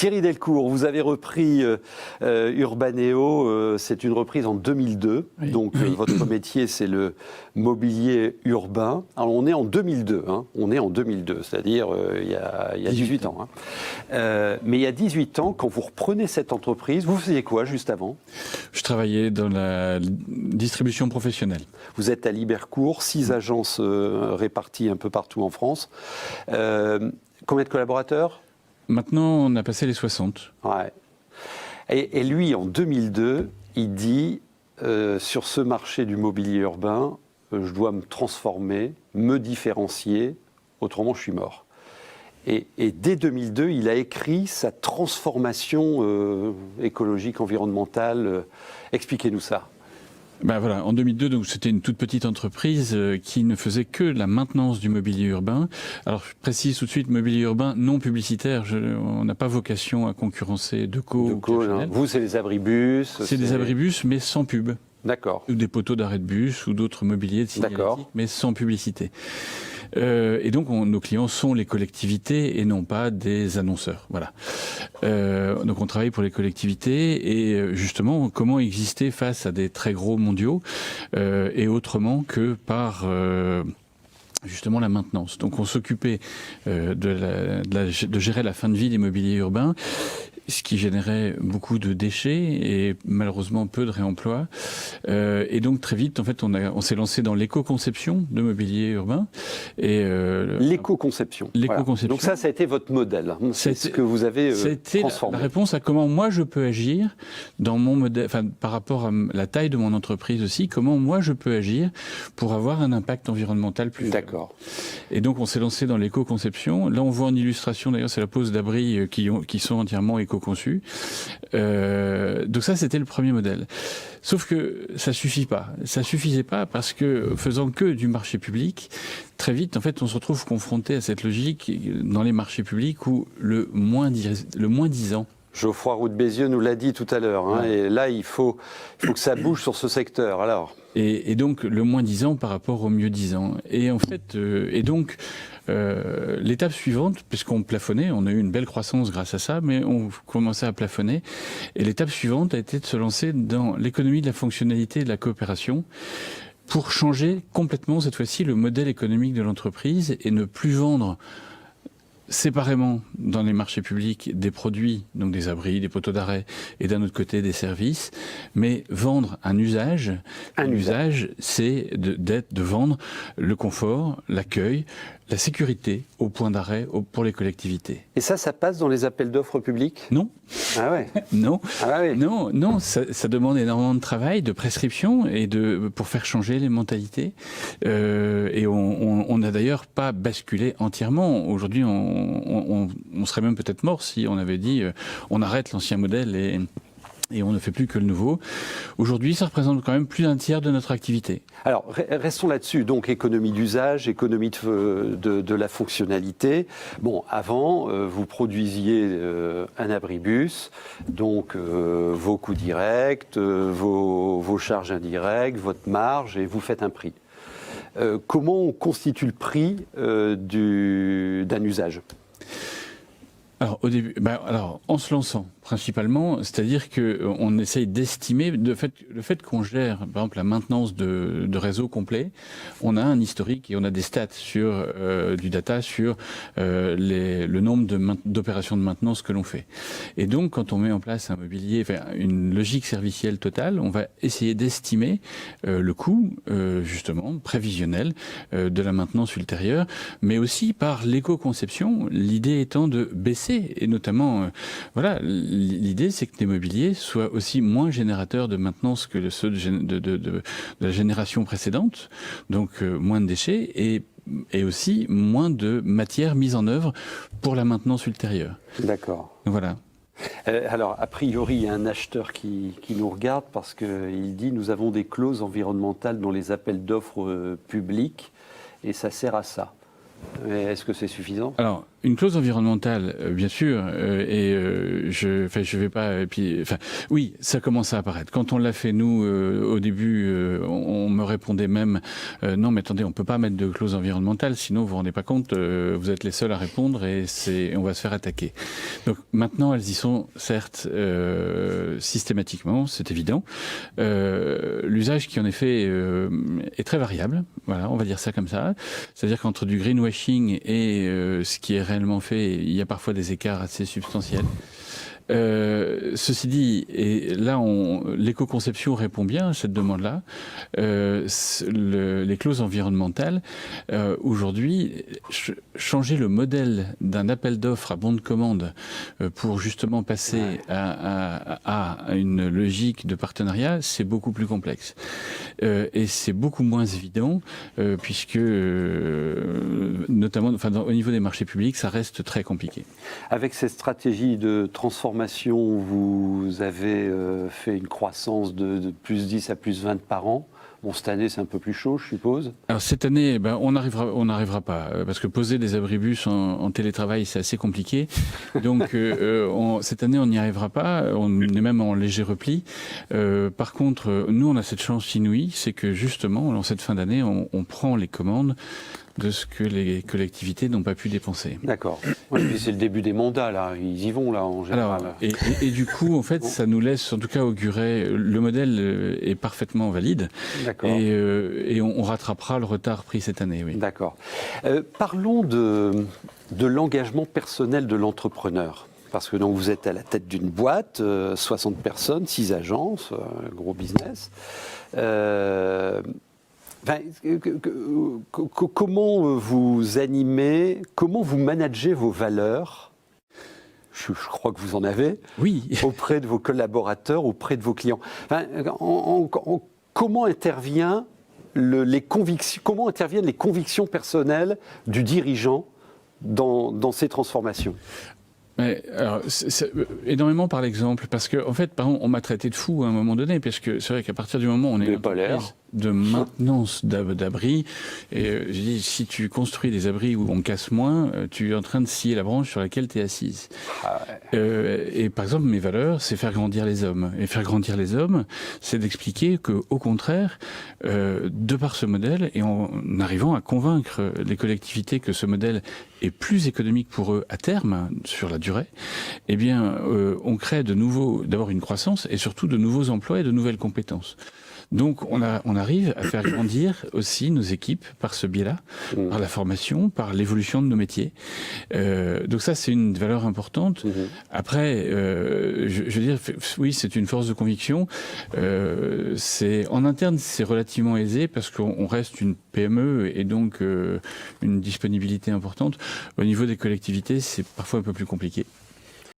Thierry Delcourt, vous avez repris Urbaneo, c'est une reprise en 2002. Oui. Donc votre métier, c'est le mobilier urbain. Alors on est en 2002, hein. On est en 2002, c'est-à-dire il y a 18 ans. Hein. Mais il y a 18 ans, quand vous reprenez cette entreprise, vous faisiez quoi juste avant? Je travaillais dans la distribution professionnelle. Vous êtes à Libercourt, 6 agences réparties un peu partout en France. Combien de collaborateurs? Maintenant, on a passé les 60. Ouais. Et lui, en 2002, il dit, sur ce marché du mobilier urbain, je dois me transformer, me différencier, autrement je suis mort. Et dès 2002, il a écrit sa transformation écologique, environnementale. Expliquez-nous ça. Ben voilà, en 2002, donc c'était une toute petite entreprise qui ne faisait que la maintenance du mobilier urbain. Alors je précise tout de suite, mobilier urbain non publicitaire. On n'a pas vocation à concurrencer Deco. Vous, c'est les abribus. C'est des abribus, mais sans pub. D'accord. Ou des poteaux d'arrêt de bus ou d'autres mobiliers de signalétique, mais sans publicité. Et donc, nos clients sont les collectivités et non pas des annonceurs. Voilà. Donc, on travaille pour les collectivités et justement, comment exister face à des très gros mondiaux et autrement que par justement la maintenance. Donc, on s'occupait de gérer la fin de vie des mobiliers urbains, ce qui générait beaucoup de déchets et malheureusement peu de réemploi. Et donc très vite, en fait, on s'est lancé dans l'éco-conception de mobilier urbain. L'éco-conception. L'éco-conception. Donc ça a été votre modèle. C'est ce que vous avez transformé. La réponse à comment moi je peux agir dans mon modèle, enfin par rapport à la taille de mon entreprise aussi, comment moi je peux agir pour avoir un impact environnemental plus faible. D'accord. Et donc on s'est lancé dans l'éco-conception. Là on voit en illustration d'ailleurs, c'est la pose d'abris qui sont entièrement éco-conçus. Donc ça c'était le premier modèle. Sauf que ça suffit pas. Ça suffisait pas parce que faisant que du marché public, très vite en fait on se retrouve confronté à cette logique dans les marchés publics où le moins 10 ans. Geoffroy Roux de Bézieux nous l'a dit tout à l'heure. Hein, et là, il faut que ça bouge sur ce secteur. Alors. Et donc, le moins 10 ans par rapport au mieux 10 ans. Et en fait, l'étape suivante, puisqu'on plafonnait, on a eu une belle croissance grâce à ça, mais on commençait à plafonner. Et l'étape suivante a été de se lancer dans l'économie de la fonctionnalité et de la coopération pour changer complètement, cette fois-ci, le modèle économique de l'entreprise et ne plus vendre séparément dans les marchés publics des produits, donc des abris, des poteaux d'arrêt, et d'un autre côté des services, mais vendre un usage. Un usage, c'est de vendre le confort, l'accueil, la sécurité au point d'arrêt pour les collectivités. Et ça passe dans les appels d'offres publics? Non. Ah ouais. Non. Ah ouais. Non, ça demande énormément de travail, de prescription et pour faire changer les mentalités. Et on n'a d'ailleurs pas basculé entièrement. Aujourd'hui, on serait même peut-être mort si on avait dit on arrête l'ancien modèle et on ne fait plus que le nouveau. Aujourd'hui, ça représente quand même plus d'un tiers de notre activité. Alors, restons là-dessus. Donc, économie d'usage, économie de la fonctionnalité. Bon, avant, vous produisiez un abribus, donc vos coûts directs, vos charges indirectes, votre marge, et vous faites un prix. Comment on constitue le prix d'un usage ? Alors, au début, en se lançant, principalement, c'est-à-dire qu'on essaye d'estimer le fait qu'on gère, par exemple, la maintenance de réseaux complets. On a un historique et on a des stats sur du data sur le nombre d'opérations de maintenance que l'on fait. Et donc, quand on met en place un mobilier, une logique servicielle totale, on va essayer d'estimer le coût, justement, prévisionnel de la maintenance ultérieure, mais aussi par l'éco-conception, l'idée étant de baisser, et notamment, l'idée, c'est que les mobiliers soient aussi moins générateurs de maintenance que ceux de la génération précédente, donc moins de déchets et aussi moins de matière mise en œuvre pour la maintenance ultérieure. D'accord. Voilà. Alors, a priori, il y a un acheteur qui nous regarde parce qu'il dit « Nous avons des clauses environnementales dans les appels d'offres publics et ça sert à ça ». Mais est-ce que c'est suffisant? Alors, une clause environnementale, bien sûr, je vais pas. Et puis, oui, ça commence à apparaître. Quand on l'a fait nous au début, on me répondait même non, mais attendez, on peut pas mettre de clause environnementale, sinon vous vous rendez pas compte, vous êtes les seuls à répondre et on va se faire attaquer. Donc maintenant, elles y sont certes systématiquement, c'est évident. L'usage qui en est fait est très variable. Voilà, on va dire ça comme ça. C'est-à-dire qu'entre du greenwashing et ce qui est réellement fait, il y a parfois des écarts assez substantiels. Ceci dit, et là, l'éco-conception répond bien à cette demande-là. Les clauses environnementales, aujourd'hui, changer le modèle d'un appel d'offres à bon de commande pour justement passer à une logique de partenariat, c'est beaucoup plus complexe. Et c'est beaucoup moins évident, puisque, notamment au niveau des marchés publics, ça reste très compliqué. Avec cette stratégie de transformation, vous avez fait une croissance de plus 10 à plus 20 par an. Bon, cette année, c'est un peu plus chaud, je suppose. Alors, cette année, on n'arrivera pas, parce que poser des abribus en télétravail, c'est assez compliqué. Donc, cette année, on n'y arrivera pas. On est même en léger repli. Par contre, nous, on a cette chance inouïe, c'est que justement, en cette fin d'année, on prend les commandes de ce que les collectivités n'ont pas pu dépenser. D'accord. Et puis c'est le début des mandats, là. Ils y vont, là, en général. Alors, et du coup, en fait, ça nous laisse, en tout cas, augurer. Le modèle est parfaitement valide. D'accord. Et on rattrapera le retard pris cette année, oui. D'accord. Parlons de l'engagement personnel de l'entrepreneur. Parce que donc, vous êtes à la tête d'une boîte, 60 personnes, 6 agences, gros business. Comment vous animez, comment vous managez vos valeurs? Je crois que vous en avez. Oui. Auprès de vos collaborateurs, auprès de vos clients. Comment interviennent les convictions personnelles du dirigeant dans ces transformations? Alors, énormément par l'exemple, parce que en fait, par exemple, on m'a traité de fou à un moment donné, parce que c'est vrai qu'à partir du moment où on est de maintenance d'abris, et je dis, si tu construis des abris où on casse moins, tu es en train de scier la branche sur laquelle tu es assise. Et par exemple, mes valeurs, c'est faire grandir les hommes. Et faire grandir les hommes, c'est d'expliquer qu'au contraire, de par ce modèle, et en arrivant à convaincre les collectivités que ce modèle est plus économique pour eux à terme, sur la durée, eh bien, on crée d'abord une croissance et surtout de nouveaux emplois et de nouvelles compétences. Donc, on arrive à faire grandir aussi nos équipes par ce biais-là, par la formation, par l'évolution de nos métiers. Donc ça, c'est une valeur importante. Après, je veux dire, oui, c'est une force de conviction. En interne, c'est relativement aisé parce qu'on reste une PME et donc une disponibilité importante. Au niveau des collectivités, c'est parfois un peu plus compliqué.